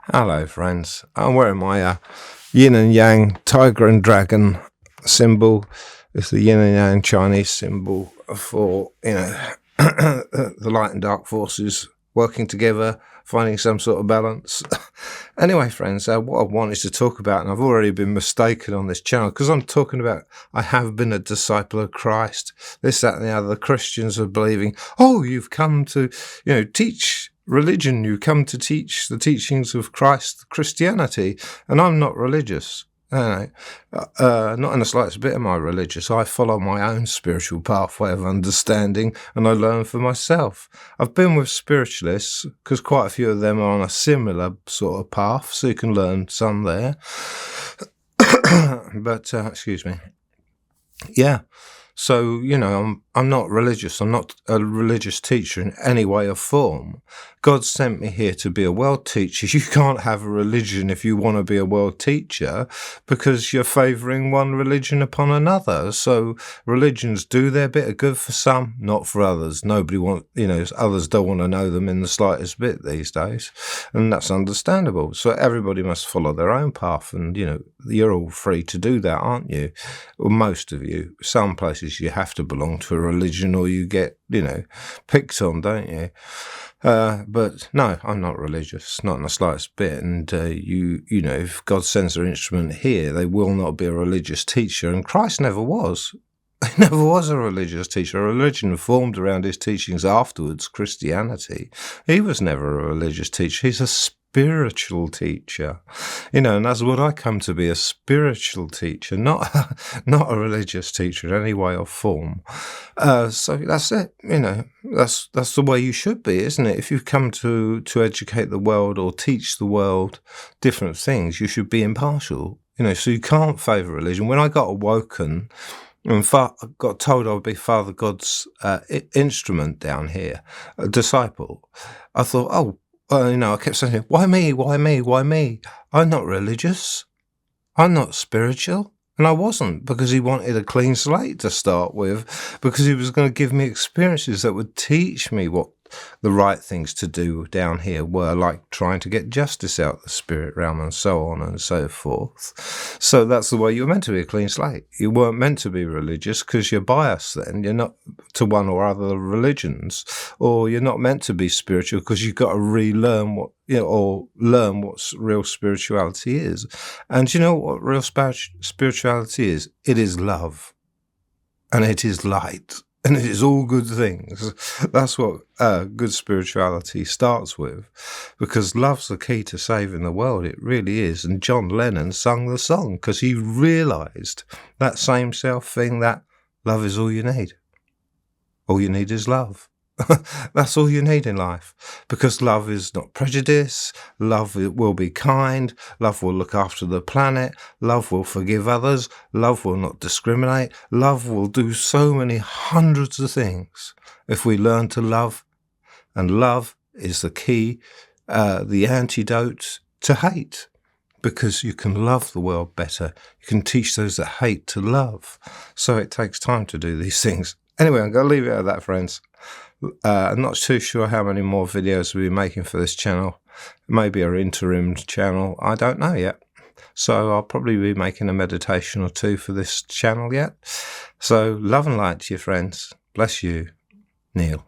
Hello friends, I'm wearing my yin and yang tiger and dragon symbol. It's the yin and yang Chinese symbol for, the light and dark forces working together, finding some sort of balance. Anyway friends, what I wanted to talk about, and I've already been mistaken on this channel, because I'm talking about I have been a disciple of Christ, this, that and the other. The Christians are believing, oh, you've come to, teach religion, you come to teach the teachings of Christ, Christianity, and I'm not religious. Not in the slightest bit am I religious. I follow my own spiritual pathway of understanding, and I learn for myself. I've been with spiritualists because quite a few of them are on a similar sort of path, so you can learn some there. But excuse me. Yeah. So, I'm not religious. I'm not a religious teacher in any way or form. God sent me here to be a world teacher. You can't have a religion if you want to be a world teacher, because you're favouring one religion upon another. So religions do their bit of good for some, not for others. Nobody others don't want to know them in the slightest bit these days. And that's understandable. So everybody must follow their own path. And, you're all free to do that, aren't you? Well, most of you. Some places you have to belong to a religion or you get, picked on, don't you? But no, I'm not religious, not in the slightest bit. And if God sends an instrument here, they will not be a religious teacher. And Christ never was. He never was a religious teacher. A religion formed around his teachings afterwards, Christianity. He was never a religious teacher. He's a spiritual teacher, and that's what I come to be, a spiritual teacher, not a religious teacher in any way or form. So that's it. That's the way you should be, isn't it? If you come to educate the world or teach the world different things, you should be impartial. So you can't favour religion. When I got awoken and got told I would be Father God's instrument down here, a disciple, I thought, I kept saying, why me? Why me? Why me? I'm not religious. I'm not spiritual. And I wasn't, because he wanted a clean slate to start with, because he was going to give me experiences that would teach me what the right things to do down here were, like trying to get justice out of the spirit realm and so on and so forth. So that's the way you're meant to be, a clean slate. You weren't meant to be religious because you're biased then. You're not to one or other religions, or you're not meant to be spiritual because you've got to relearn or learn what real spirituality is. And you know what real spirituality is? It is love, and it is light. And it is all good things. That's what good spirituality starts with, because love's the key to saving the world. It really is. And John Lennon sung the song because he realised that same self thing, that love is all you need. All you need is love. That's all you need in life, because love is not prejudice. Love will be kind. Love will look after the planet. Love will forgive others. Love will not discriminate. Love will do so many hundreds of things if we learn to love. And love is the key, the antidote to hate, because you can love the world better. You can teach those that hate to love. So it takes time to do these things. Anyway, I'm going to leave it at that, friends. I'm not too sure how many more videos we'll be making for this channel. Maybe an interim channel. I don't know yet. So I'll probably be making a meditation or two for this channel yet. So love and light to you, friends. Bless you. Neil.